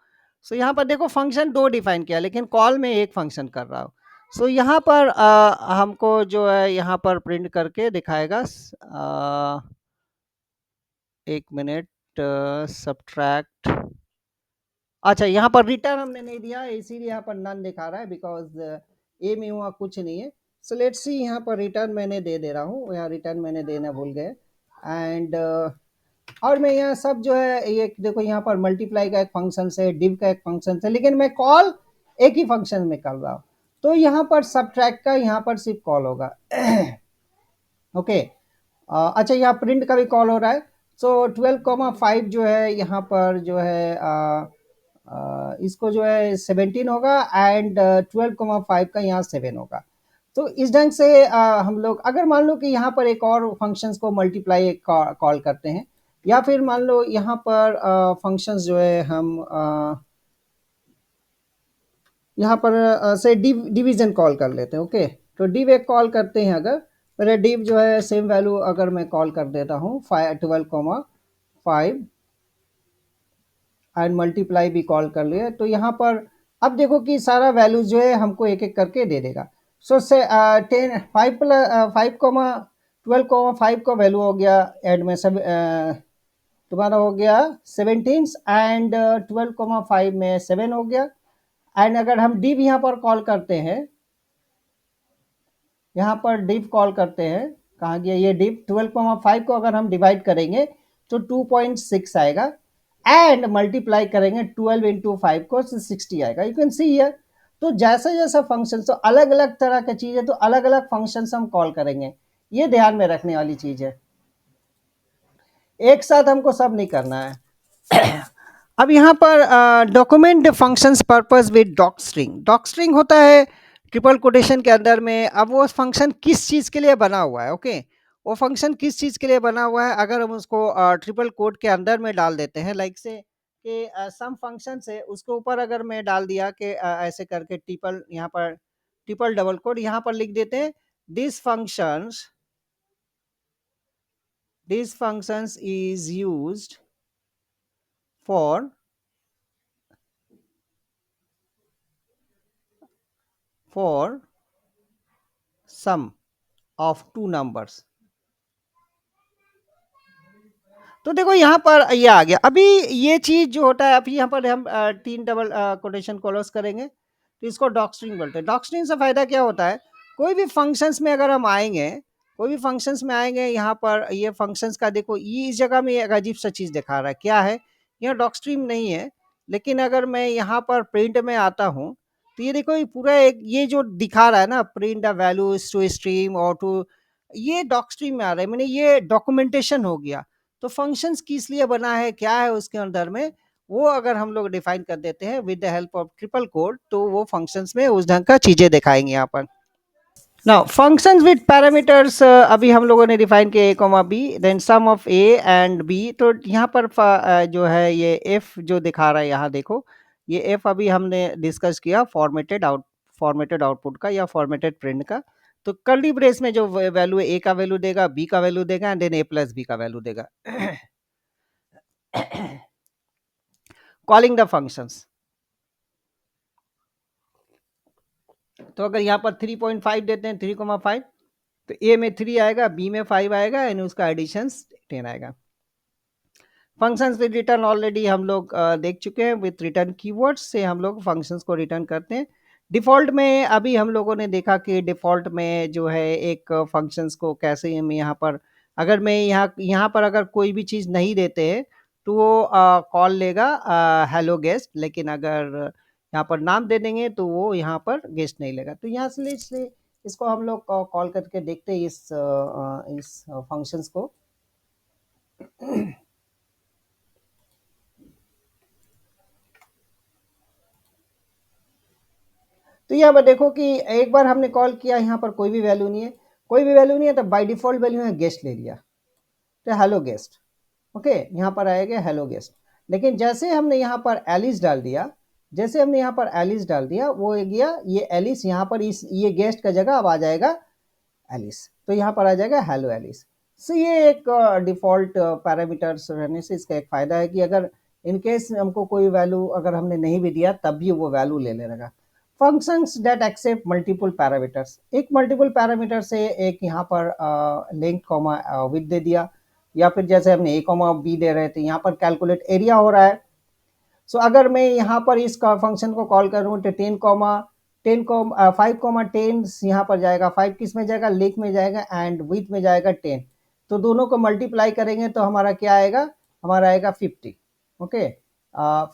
सो यहाँ पर देखो फंक्शन 2 डिफाइन किया, लेकिन कॉल में एक फंक्शन कर रहा हूँ। सो यहाँ पर हमको जो है यहाँ पर प्रिंट करके दिखाएगा, एक मिनट, सब्ट्रैक्ट अच्छा, यहाँ पर रिटर्न हमने नहीं दिया है, इसीलिए यहाँ पर नन दिखा रहा है, बिकॉज ए में हुआ कुछ नहीं है। सो लेट्स सी, यहाँ पर रिटर्न मैंने दे रहा हूँ, यहाँ रिटर्न मैंने देना भूल गए। एंड और मैं यहाँ सब जो है, ये देखो यहाँ पर मल्टीप्लाई का एक फंक्शन है, डिव का एक फंक्शन है, लेकिन मैं कॉल एक ही फंक्शन में कर रहा हूँ। तो यहाँ पर सबट्रैक्ट का यहाँ पर सिर्फ कॉल होगा। ओके। अच्छा, यहाँ प्रिंट का भी कॉल हो रहा है। सो 12,5 जो है यहाँ पर जो है इसको जो है 17 होगा, एंड 12,5 का यहाँ 7 होगा। तो इस ढंग से हम लोग अगर मान लो कि यहाँ पर एक और फंक्शंस को मल्टीप्लाई कॉल करते हैं, या फिर मान लो यहाँ पर फंक्शंस जो है हम यहाँ पर से डिवीजन कॉल कर लेते हैं। ओके, तो डिव एक कॉल करते हैं, अगर मेरा डिव जो है सेम वैल्यू अगर मैं कॉल कर देता हूँ 12,5 एंड मल्टीप्लाई भी कॉल कर लिया, तो यहाँ पर अब देखो कि सारा वैल्यू जो है हमको एक एक करके दे देगा। सो से 12,5 का वैल्यू हो गया, एड में सब तुम्हारा हो गया 17, एंड 12,5 में 7 हो गया। एंड अगर हम डिव यहाँ पर कॉल करते हैं, यहाँ पर डिव कॉल करते हैं, कहाँ गया ये डिव, 12,5 को अगर हम डिवाइड करेंगे तो 2.6 आएगा, एंड मल्टीप्लाई करेंगे 12 इंटू 5 को 60 आएगा। You can see here. तो जैसा जैसा फंक्शन, तो अलग अलग तरह की चीज है, तो अलग अलग फंक्शन हम कॉल करेंगे, ये ध्यान में रखने वाली चीज है, एक साथ हमको सब नहीं करना है। अब यहाँ पर document the functions purpose with doc string. Doc string होता है ट्रिपल कोटेशन के अंदर में। अब वो फंक्शन किस चीज़ के लिए बना हुआ है, ओके, वो फंक्शन किस चीज़ के लिए बना हुआ है, अगर हम उसको ट्रिपल कोट के अंदर में डाल देते हैं, लाइक से कि सम फंक्शन है उसके ऊपर अगर मैं डाल दिया कि ऐसे करके ट्रिपल, यहाँ पर ट्रिपल डबल कोट यहाँ पर लिख देते हैं, this functions is used for sum of two numbers. तो देखो यहाँ पर ये आ गया। अभी ये चीज जो होता है, अभी यहाँ पर हम 3 डबल कोटेशन क्लोज करेंगे, तो इसको डॉक स्ट्रिंग बोलते हैं। डॉक स्ट्रिंग से फायदा क्या होता है, कोई भी फंक्शंस में अगर हम आएंगे, कोई भी फंक्शंस में आएंगे, यहाँ पर ये फंक्शंस का देखो, ये इस जगह में एक अजीब सा चीज दिखा रहा है, क्या है, यहाँ डॉक स्ट्रिंग नहीं है, लेकिन अगर मैं यहाँ पर प्रिंट में आता हूँ, तो ये देखो ये पूरा एक ये जो दिखा रहा है ना, print the values to stream or to, ये डॉक स्ट्रिंग में आ रहा है, मैंने ये डॉक्यूमेंटेशन हो गया। तो फंक्शंस किस लिए बना है, क्या है उसके अंदर में, वो अगर हम लोग डिफाइन कर देते हैं with the help of triple code, तो वो फंक्शंस में उस ढंग का चीजें दिखाएंगे यहाँ पर। नाउ फंक्शंस विद पैरामीटर्स अभी हम लोगों ने डिफाइन किया a comma B, then sum of a and b। तो यहाँ पर जो है ये f जो दिखा रहा है, यहाँ देखो ये f अभी हमने डिस्कस किया फॉर्मेटेड आउटपुट का या फॉर्मेटेड प्रिंट का। तो कर्ली ब्रेस में जो वैल्यू है, a का वैल्यू देगा, b का वैल्यू देगा, and then a plus b का वैल्यू देगा। कॉलिंग द फंक्शंस, तो अगर यहाँ पर 3.5 देते हैं, 3,5, तो ए में 3 आएगा, बी में 5 आएगा, यानी उसका एडिशन 10 आएगा। फंक्शंस विद रिटर्न ऑलरेडी हम लोग देख चुके हैं, विथ रिटर्न कीवर्ड्स से हम लोग फंक्शंस को रिटर्न करते हैं। डिफ़ॉल्ट में अभी हम लोगों ने देखा कि डिफ़ॉल्ट में जो है एक फंक्शंस को कैसे हम यहाँ पर, अगर मैं यहाँ पर अगर कोई भी चीज़ नहीं देते हैं, तो वो कॉल लेगा हेलो गेस्ट, लेकिन अगर यहाँ पर नाम दे देंगे तो वो यहाँ पर गेस्ट नहीं लेगा। तो यहाँ से इसलिए इसको हम लोग कॉल करके देखते हैं इस फंक्शंस को। तो यहाँ पर देखो कि एक बार हमने कॉल किया, यहाँ पर कोई भी वैल्यू नहीं है, कोई भी वैल्यू नहीं है, तो बाय डिफॉल्ट वैल्यू है गेस्ट ले लिया, तो हेलो गेस्ट। ओके, यहाँ पर आएगा हेलो गेस्ट। लेकिन जैसे हमने यहाँ पर एलिस डाल दिया, जैसे हमने यहाँ पर एलिस डाल दिया, वो गया ये एलिस, यहाँ पर इस ये गेस्ट का जगह अब आ जाएगा एलिस, तो यहाँ पर आ जाएगा हेलो एलिस। सो ये एक डिफॉल्ट पैरामीटर्स रहने से इसका एक फायदा है कि अगर इनकेस हमको कोई वैल्यू अगर हमने नहीं भी दिया, तब भी वो वैल्यू ले लेगा। Functions that accept multiple parameters, एक मल्टीपल पैरामीटर से एक यहाँ पर लेंथ कॉमा विथ दे दिया, या फिर जैसे हमने a कॉमा b दे रहे थे, यहाँ पर कैलकुलेट एरिया हो रहा है, सो अगर मैं यहाँ पर इस फंक्शन को कॉल करूँ तो 5 10 यहाँ पर जाएगा, 5 किस में जाएगा, लेक में जाएगा, एंड विथ में जाएगा 10। तो दोनों को मल्टीप्लाई करेंगे तो हमारा क्या आएगा, हमारा आएगा 50। ओके,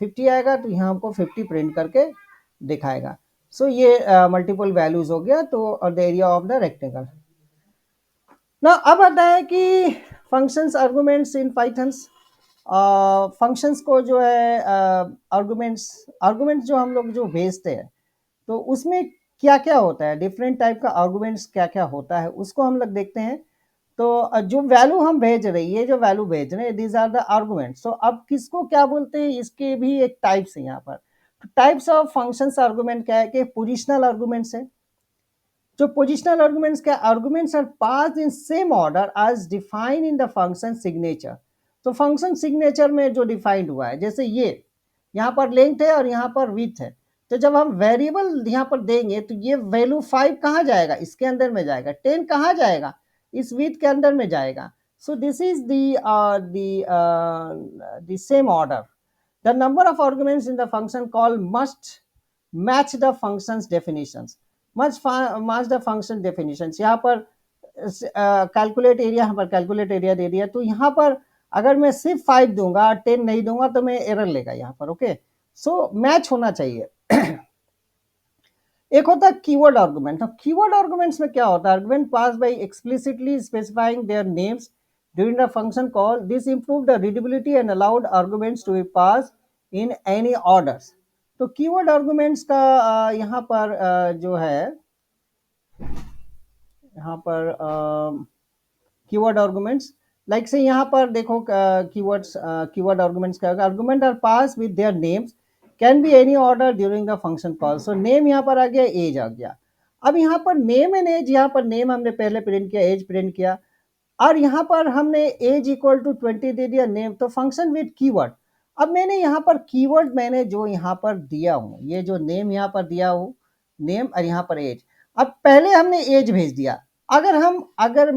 50 आएगा तो यहाँ हमको 50 प्रिंट करके दिखाएगा। सो ये मल्टीपल वैल्यूज हो गया तो the area of the rectangle. ना अब आता है कि फंक्शंस आर्गुमेंट्स इन पाइथन्स। फंक्शंस को जो है आर्गुमेंट्स जो हम लोग जो भेजते हैं तो उसमें क्या क्या होता है, डिफरेंट टाइप का आर्गुमेंट्स क्या क्या होता है उसको हम लोग देखते हैं। तो जो वैल्यू हम भेज रहे हैं, ये जो वैल्यू भेज रहे हैं, दीज आर द आर्गुमेंट्स। सो अब किसको क्या बोलते हैं, इसके भी एक टाइप्स है यहाँ पर। टाइप्स ऑफ फंक्शंस आर्गुमेंट क्या है कि पोजिशनल आर्गुमेंट्स है। जो पोजिशनल आर्गुमेंट्स क्या, arguments are passed in same order as defined in the function signature. तो फंक्शन सिग्नेचर में जो डिफाइंड हुआ है, जैसे ये यहाँ पर लेंथ है और यहाँ पर विथ है, तो जब हम वेरिएबल यहाँ पर देंगे तो ये वैल्यू 5 कहाँ जाएगा, इसके अंदर में जाएगा, 10 कहाँ जाएगा, इस विथ के अंदर में जाएगा। So this is the same order. The number of arguments in the function call must match the functions definitions. Match the function definitions. यहाँ पर कैलकुलेट एरिया, यहाँ पर कैलकुलेट एरिया दे दिया, तो यहाँ पर अगर मैं सिर्फ 5 दूंगा, 10 नहीं दूंगा तो मैं एरर लेगा यहाँ पर। ओके, सो मैच होना चाहिए। एक होता है कीवर्ड आर्गुमेंट। कीवर्ड आर्गुमेंट्स में क्या होता है, argument pass by explicitly specifying their names during the function call. This improved the readability and allowed arguments to be passed in any orders. तो कीवर्ड आर्गुमेंट्स का यहाँ पर जो है, यहाँ पर कीवर्ड आर्गुमेंट्स लाइक से यहाँ पर देखो कीवर्ड आर्गुमेंट्स क्या होगा, argument are pass with their names can be any order during the function call. So name यहाँ पर आ गया, एज आ गया। अब यहाँ पर नेम एंड एज, यहाँ पर नेम हमने पहले प्रिंट किया, एज प्रिंट किया, और यहाँ पर हमने एज इक्वल टू 20 दे दिया, नेम तो फंक्शन विद कीवर्ड। अब मैंने यहाँ पर कीवर्ड मैंने जो यहाँ पर दिया हूँ, ये जो नेम यहाँ पर दिया हूँ, नेम, और यहाँ पर एज। अब पहले हमने एज भेज दिया। अगर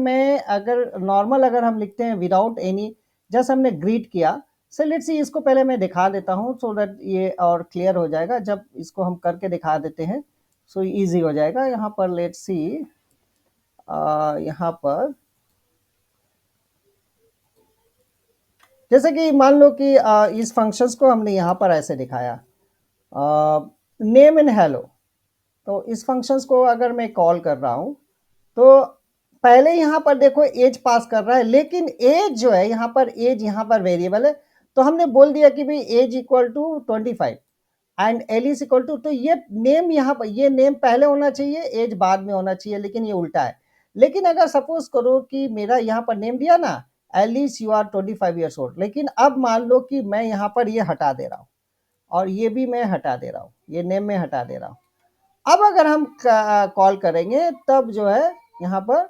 नॉर्मल अगर हम लिखते हैं विदाउट एनी, जस्ट हमने ग्रीट किया। सो लेट्स सी, इसको पहले मैं दिखा देता हूँ सो दैट ये और क्लियर हो जाएगा। जब इसको हम करके दिखा देते हैं सो इजी हो जाएगा। यहाँ पर लेट्स सी, यहाँ पर जैसे कि मान लो कि इस फंक्शंस को हमने यहाँ पर ऐसे दिखाया, नेम एंड हेलो। तो इस फंक्शंस को अगर मैं कॉल कर रहा हूँ तो पहले यहाँ पर देखो एज पास कर रहा है, लेकिन एज जो है यहाँ पर, एज यहाँ पर वेरिएबल है, तो हमने बोल दिया कि भाई age equal to 25 and L is equal to, तो ये नेम यहाँ पर, ये नेम पहले होना चाहिए, एज बाद में होना चाहिए, लेकिन ये उल्टा है। लेकिन अगर सपोज करो कि मेरा यहाँ पर नेम दिया ना, Alice you are 25 years old, लेकिन अब मान लो कि मैं यहाँ पर ये हटा दे रहा हूँ और ये भी मैं हटा दे रहा हूँ, ये नेम में हटा दे रहा हूँ। अब अगर हम कॉल करेंगे तब जो है यहाँ पर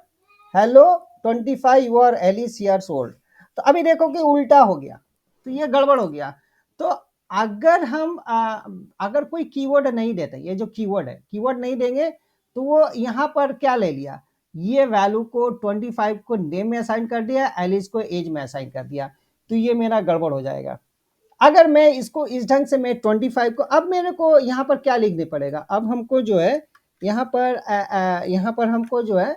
hello 25 you are Alice years old, तो अभी देखो कि उल्टा हो गया, तो ये गड़बड़ हो गया। तो अगर हम अगर कोई कीवर्ड नहीं देते, ये जो कीवर्ड है, कीवर्ड नहीं देंगे तो वो यहाँ पर क्या ले लिया, ये वैल्यू को 25 को नेम में असाइन कर दिया, एलिस को एज में असाइन कर दिया, तो ये मेरा गड़बड़ हो जाएगा। अगर मैं इसको इस ढंग से, मैं 25 को, अब मेरे को यहाँ पर क्या लिखने पड़ेगा, अब हमको जो है यहाँ पर हमको जो है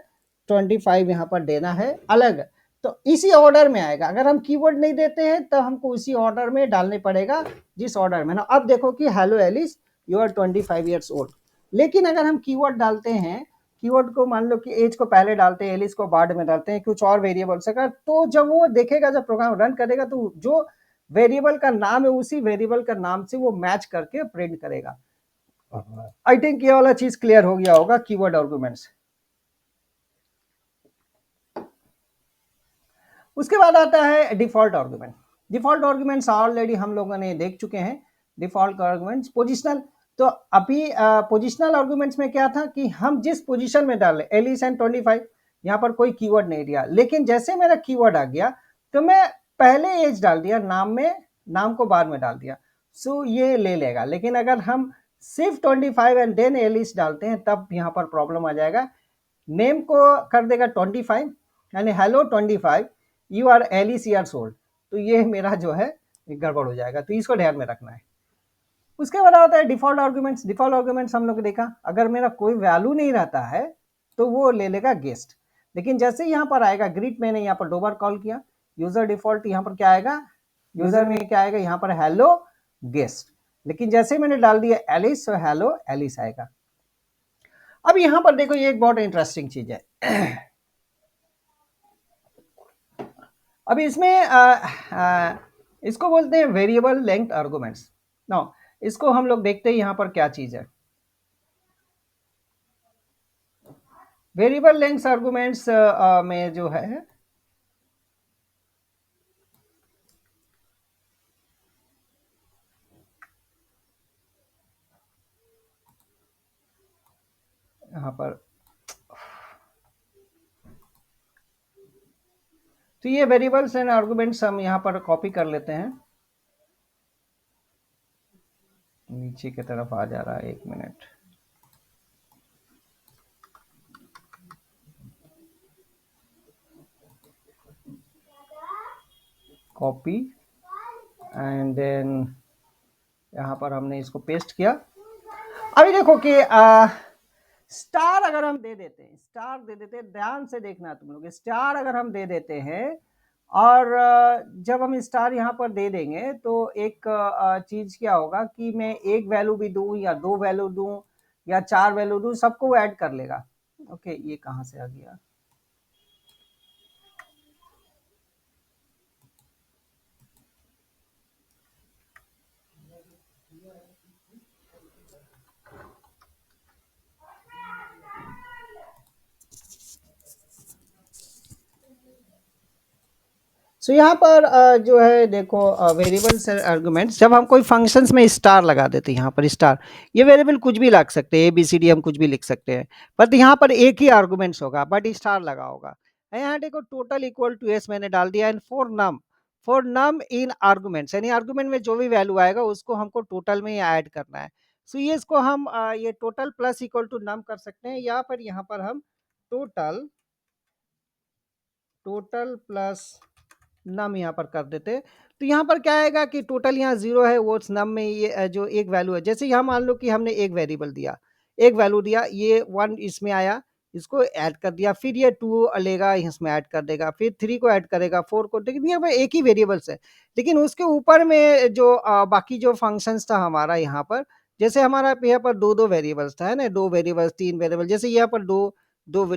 25 यहाँ पर देना है अलग, तो इसी ऑर्डर में आएगा। अगर हम कीवर्ड नहीं देते हैं तो हमको उसी ऑर्डर में डालने पड़ेगा जिस ऑर्डर में ना। अब देखो कि hello Alice you are 25 years old, लेकिन अगर हम कीवर्ड डालते हैं, कीवर्ड को मान लो कि एज को पहले डालते हैं, एलिस को बाद में डालते हैं, कुछ और वेरिएबल से कर, तो जब वो देखेगा, जब प्रोग्राम रन करेगा, तो जो वेरिएबल का नाम है उसी वेरिएबल का नाम से वो मैच करके प्रिंट करेगा। आई थिंक ये वाला चीज क्लियर हो गया होगा कीवर्ड आर्गुमेंट्स। उसके बाद आता है default argument. Default arguments already हम लोगों ने देख चुके हैं। डिफॉल्ट आर्गुमेंट्स पोजिशनल, तो अभी पोजिशनल आर्गुमेंट्स में क्या था कि हम जिस पोजीशन में डाले, एलिस एंड 25, यहाँ पर कोई कीवर्ड नहीं दिया, लेकिन जैसे मेरा कीवर्ड आ गया तो मैं पहले एज डाल दिया नाम में, नाम को बाद में डाल दिया, सो ये ले लेगा। लेकिन अगर हम सिर्फ 25 एंड देन एलिस डालते हैं तब यहाँ पर प्रॉब्लम आ जाएगा। नेम को कर देगा 25 यानी hello 25 you are Alice years old, तो ये मेरा जो है गड़बड़ हो जाएगा, तो इसको ध्यान में रखना है। उसके बाद आता है डिफॉल्ट आर्ग्यूमेंट्स। डिफॉल्ट आर्ग्यूमेंट्स हम लोग देखा, अगर मेरा कोई वैल्यू नहीं रहता है तो वो ले लेगा गेस्ट। लेकिन जैसे यहाँ पर आएगा ग्रीट, मैंने यहाँ पर 2 बार कॉल किया, यूजर डिफॉल्ट यहाँ पर क्या आएगा, यूजर में क्या आएगा, यहाँ पर हेलो गेस्ट। लेकिन जैसे मैंने डाल दिया एलिस, तो हेलो एलिस आएगा। अब यहाँ पर देखो, ये एक बहुत इंटरेस्टिंग चीज है। अब इसमें इसको बोलते हैं वेरिएबल लेंथ आर्गुमेंट्स। नाउ इसको हम लोग देखते हैं यहाँ पर क्या चीज है। वेरिएबल लेंथ आर्गुमेंट्स में जो है, यहाँ पर तो ये वेरिएबल्स एंड आर्गुमेंट्स हम यहाँ पर कॉपी कर लेते हैं। नीचे की तरफ आ जा रहा है, 1 मिनट। कॉपी एंड देन यहाँ पर हमने इसको पेस्ट किया। अभी देखो कि स्टार अगर हम दे देते हैं, स्टार दे देते हैं, ध्यान से देखना तुम लोग, स्टार अगर हम दे देते हैं और जब हम स्टार यहाँ पर दे देंगे तो एक चीज क्या होगा कि मैं एक वैल्यू भी दूं या 2 वैल्यू दूं या 4 वैल्यू दूं, सबको वो ऐड कर लेगा। ओके, ये कहाँ से आ गया? सो यहाँ पर जो है देखो, वेरिएबल्स आर्गुमेंट्स, जब हम कोई फंक्शंस में स्टार लगा देते हैं, यहाँ पर स्टार, ये वेरिएबल कुछ भी लग सकते हैं, ABCD हम कुछ भी लिख सकते हैं, बट यहाँ पर एक ही आर्गुमेंट्स होगा बट स्टार लगा होगा। यहाँ देखो टोटल इक्वल टू एस मैंने डाल दिया, and for num in arguments, यानी आर्गुमेंट में जो भी वैल्यू आएगा उसको हमको टोटल में ऐड करना है। सो ये इसको हम ये टोटल प्लस इक्वल टू नम कर सकते हैं, यहाँ पर हम टोटल प्लस नम यहाँ पर कर देते। तो यहाँ पर क्या आएगा कि टोटल यहाँ 0 है, वो नम में ये जो एक वैल्यू है, जैसे यहाँ मान लो कि हमने एक वेरिएबल दिया, एक वैल्यू दिया, ये 1 इसमें आया, इसको ऐड कर दिया, फिर ये 2 लेगा, इसमें ऐड कर देगा, फिर 3 को ऐड करेगा, 4 को, लेकिन यहाँ पर एक ही वेरिएबल्स है। लेकिन उसके ऊपर में जो बाकी जो फंक्शंस था हमारा यहाँ पर, जैसे हमारा यहाँ पर 2 वेरिएबल्स था, है ना, 2 वेरिएबल्स, 3 वेरिएबल, जैसे यहाँ पर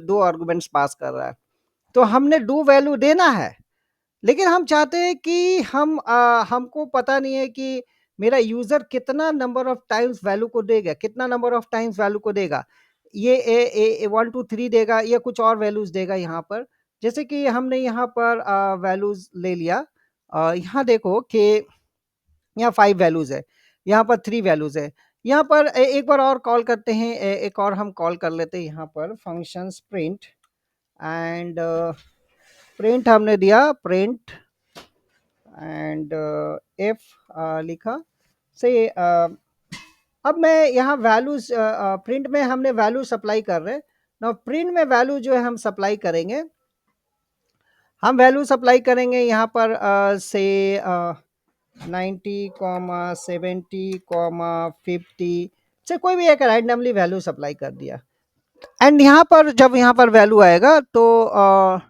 दो आर्गुमेंट्स पास कर रहा है, तो हमने 2 वैल्यू देना है। लेकिन हम चाहते हैं कि हमको पता नहीं है कि मेरा यूजर कितना नंबर ऑफ टाइम्स वैल्यू को देगा, कितना नंबर ऑफ टाइम्स वैल्यू को देगा, ये 1 2 3 देगा या कुछ और वैल्यूज देगा यहाँ पर। जैसे कि हमने यहाँ पर वैल्यूज ले लिया, यहाँ देखो कि यहाँ 5 वैल्यूज है, यहाँ पर 3 वैल्यूज है, यहाँ पर एक बार और कॉल करते हैं, एक और हम कॉल कर लेते हैं यहाँ पर फंक्शंस प्रिंट, एंड प्रिंट हमने दिया, प्रिंट एंड एफ लिखा से। अब मैं यहाँ वैल्यूज प्रिंट में हमने वैल्यू सप्लाई कर रहे हैं ना, प्रिंट में वैल्यू जो है हम सप्लाई करेंगे, हम वैल्यू सप्लाई करेंगे यहाँ पर से 90,70,50 से कोई भी एक रैंडमली वैल्यू सप्लाई कर दिया। एंड यहाँ पर जब यहाँ पर वैल्यू आएगा तो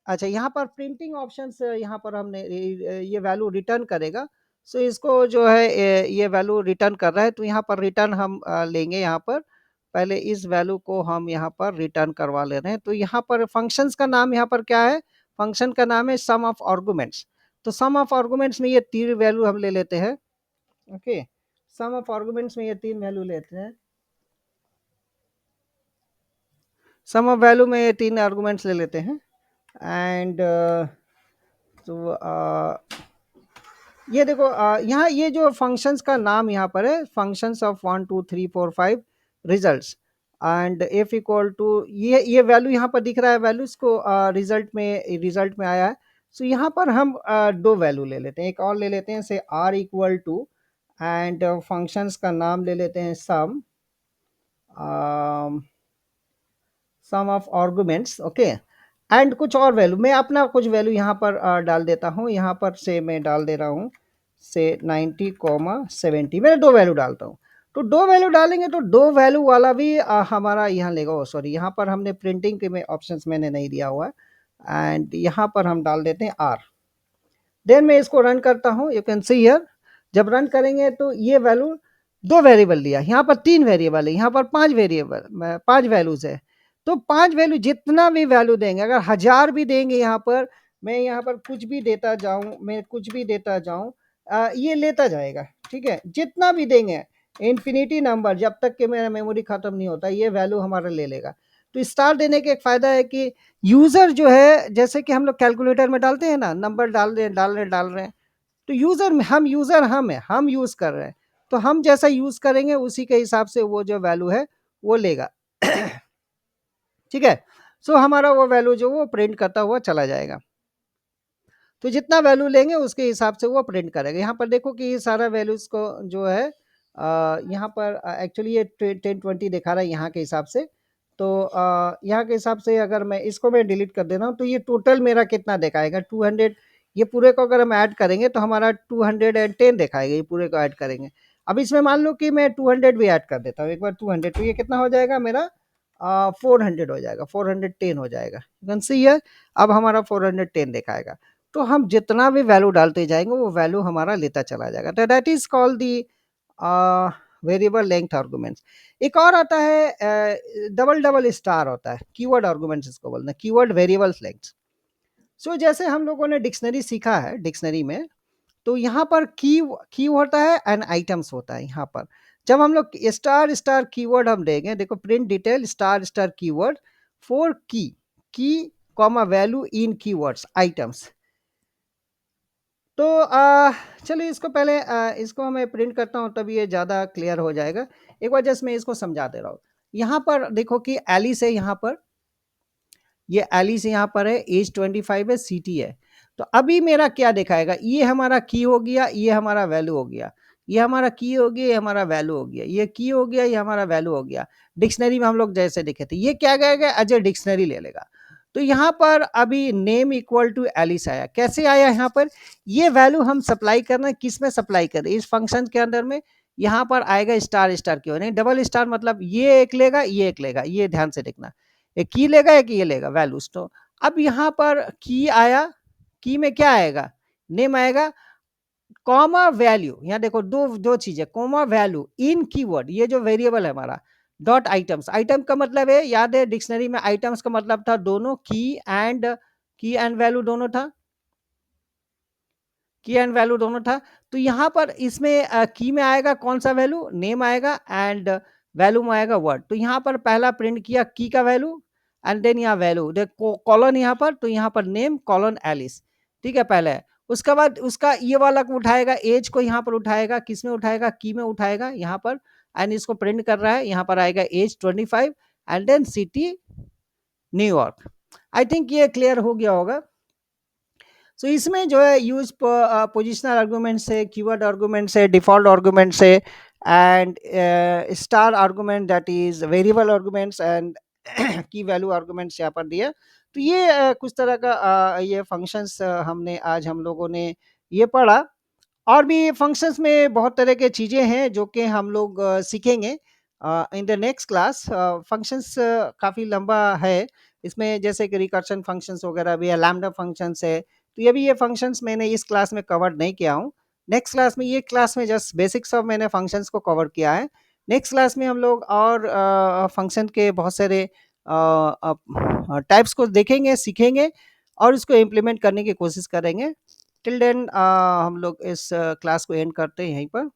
अच्छा, यहाँ पर प्रिंटिंग ऑप्शंस, यहाँ पर हमने ये वैल्यू रिटर्न करेगा। सो इसको जो है ये वैल्यू रिटर्न कर रहा है, तो यहाँ पर रिटर्न हम लेंगे, यहाँ पर पहले इस वैल्यू को हम यहाँ पर रिटर्न करवा ले रहे हैं। तो यहाँ पर फंक्शंस का नाम यहाँ पर क्या है, फंक्शन का नाम है सम ऑफ आर्गुमेंट्स। तो सम ऑफ आर्गुमेंट्स में ये 3 वैल्यू हम ले लेते हैं। ओके, सम ऑफ आर्गुमेंट्स में ये 3 वैल्यू लेते हैं, सम ऑफ वैल्यू में ये 3 आर्गुमेंट्स ले लेते हैं। एंड तो ये देखो यहाँ ये जो फंक्शंस का नाम यहाँ पर है, functions of 1 2 3 4 5 results, and F equal to ये वैल्यू यहाँ पर दिख रहा है, वैल्यूज को रिजल्ट में आया है। सो यहाँ पर हम 2 वैल्यू ले लेते हैं, एक और ले लेते हैं, से R equal to, and functions का नाम ले लेते हैं sum of arguments. Okay, and कुछ और वैल्यू, मैं अपना कुछ वैल्यू यहाँ पर डाल देता हूँ, यहाँ पर से मैं डाल दे रहा हूँ से 90,70 मैंने 2 वैल्यू डालता हूँ। तो 2 वैल्यू डालेंगे तो 2 वैल्यू वाला भी हमारा यहाँ लेगा। सॉरी, यहाँ पर हमने प्रिंटिंग के में ऑप्शंस मैंने नहीं दिया हुआ है एंड यहाँ पर हम डाल देते हैं आर। देन मैं इसको रन करता हूँ, यू कैन सी हियर। जब रन करेंगे तो ये वैल्यू 2 वेरिएबल लिया, यहाँ पर 3 वेरिएबल है, यहाँ पर 5 वेरिएबल 5 वैल्यूज है। तो 5 वैल्यू जितना भी वैल्यू देंगे, अगर 1000 भी देंगे यहाँ पर, मैं यहाँ पर कुछ भी देता जाऊँ, मैं कुछ भी देता जाऊँ, ये लेता जाएगा। ठीक है, जितना भी देंगे इन्फिनिटी नंबर, जब तक कि मेरा मेमोरी खत्म नहीं होता ये वैल्यू हमारा ले लेगा। तो स्टार देने के एक फ़ायदा है कि यूज़र जो है, जैसे कि हम लोग कैलकुलेटर में डालते हैं ना, नंबर डाल रहे हैं, तो यूज़र हम है, हम यूज़ कर रहे हैं, तो हम जैसा यूज़ करेंगे उसी के हिसाब से वो जो वैल्यू है वो लेगा। ठीक है, सो हमारा वो वैल्यू जो वो प्रिंट करता हुआ चला जाएगा। तो जितना वैल्यू लेंगे उसके हिसाब से वो प्रिंट करेगा। यहाँ पर देखो कि ये सारा वैल्यूज़ को जो है यहाँ पर एक्चुअली ये 1020 दिखा रहा है यहाँ के हिसाब से। तो यहाँ के हिसाब से अगर मैं इसको मैं डिलीट कर दे रहा हूँ तो ये टोटल मेरा कितना दिखाएगा 200। ये पूरे को अगर हम ऐड करेंगे तो हमारा 210 दिखाएगा, ये पूरे को ऐड करेंगे। अब इसमें मान लो कि मैं 200 भी ऐड कर देता हूँ एक बार, 200, तो ये कितना हो जाएगा मेरा 400 हो जाएगा, 410 हो जाएगा। यू कैन सी हियर, अब हमारा 410 दिखाएगा। तो हम जितना भी वैल्यू डालते जाएंगे वो वैल्यू हमारा लेता चला जाएगा। तो that is called the variable length arguments. एक और आता है डबल डबल स्टार होता है, कीवर्ड आर्गुमेंट्स इसको बोलते हैं, कीवर्ड वेरिएबल्स लेंथ। सो जैसे हम लोगों ने डिक्शनरी सीखा है, डिक्शनरी में तो यहाँ पर की होता है एंड आइटम्स होता है। यहाँ पर जब हम लोग स्टार स्टार कीवर्ड हम देंगे, देखो print detail star star keyword for key comma value in keywords items. तो चलिए इसको पहले इसको मैं प्रिंट करता हूँ तब ये ज़्यादा क्लियर हो जाएगा। एक बार जस्ट मैं इसको समझा दे रहा हूँ। यहाँ पर देखो कि एलिस है, यहाँ पर ये एलिस यहाँ पर है, एज 25 है, सिटी है। तो अभी मेरा क्या दिखाएगा, ये हमारा की हो गया, ये हमारा वैल्यू हो गया, ये हमारा की हो गया, ये हमारा वैल्यू हो गया, ये की हो गया, ये हमारा वैल्यू हो गया। डिक्शनरी में हम लोग जैसे देखे थे, ये क्या कहेगा एज ए डिक्शनरी ले लेगा। तो यहाँ पर अभी नेम इक्वल टू एलिस आया, कैसे आया, यहाँ पर ये वैल्यू हम सप्लाई कर रहे हैं, किस में सप्लाई कर रहे हैं, इस फंक्शन के अंदर में। यहाँ पर आएगा स्टार स्टार क्यों नहीं, डबल स्टार मतलब ये एक लेगा, ये एक लेगा, ये ध्यान से देखना, एक की लेगा एक ये लेगा वैल्यूज। तो अब यहाँ पर की आया, की में क्या आएगा, नेम आएगा, कॉमा वैल्यू, यहाँ देखो दो दो चीजें, कॉमा वैल्यू इन कीवर्ड, ये जो वेरिएबल है हमारा, डॉट आइटम्स। आइटम का मतलब है, याद है डिक्शनरी में आइटम्स का मतलब था दोनों की एंड वैल्यू दोनों था, की एंड वैल्यू दोनों था। तो यहाँ पर इसमें की में आएगा कौन सा वैल्यू, नेम आएगा, एंड वैल्यू में आएगा वर्ड। तो यहाँ पर पहला प्रिंट किया की का वैल्यू एंड देन यहाँ वैल्यू, देखो कॉलन यहाँ पर, तो यहाँ पर नेम कॉलन एलिस। ठीक है, पहले उसके बाद उसका ये वाला को उठाएगा, एज को यहाँ पर उठाएगा, किस में उठाएगा, की में उठाएगा यहाँ पर, एंड इसको प्रिंट कर रहा है, यहाँ पर आएगा age 25 and then city New York. I think ये क्लियर हो गया होगा। सो इसमें जो है यूज पोजिशनल आर्गूमेंट से, कीवर्ड आर्गूमेंट से, डिफॉल्ट आर्गूमेंट से, and star argument that is variable arguments and key value arguments यहाँ पर दिया। तो ये कुछ तरह का ये फंक्शंस हमने आज हम लोगों ने ये पढ़ा। और भी फंक्शंस में बहुत तरह के चीज़ें हैं जो कि हम लोग सीखेंगे in the next class. Functions काफ़ी लंबा है, इसमें जैसे कि रिकर्शन फंक्शंस वगैरह भी है, लैम्डा फंक्शंस है। तो ये भी ये फंक्शंस मैंने इस क्लास में कवर नहीं किया हूँ। नेक्स्ट क्लास में, ये क्लास में जस्ट बेसिक्स ऑफ मैंने फंक्शंस को कवर किया है। नेक्स्ट क्लास में हम लोग और फंक्शन के बहुत सारे टाइप्स को देखेंगे, सीखेंगे और उसको इम्प्लीमेंट करने की कोशिश करेंगे। टिल देन हम लोग इस क्लास को एंड करते हैं यहीं पर।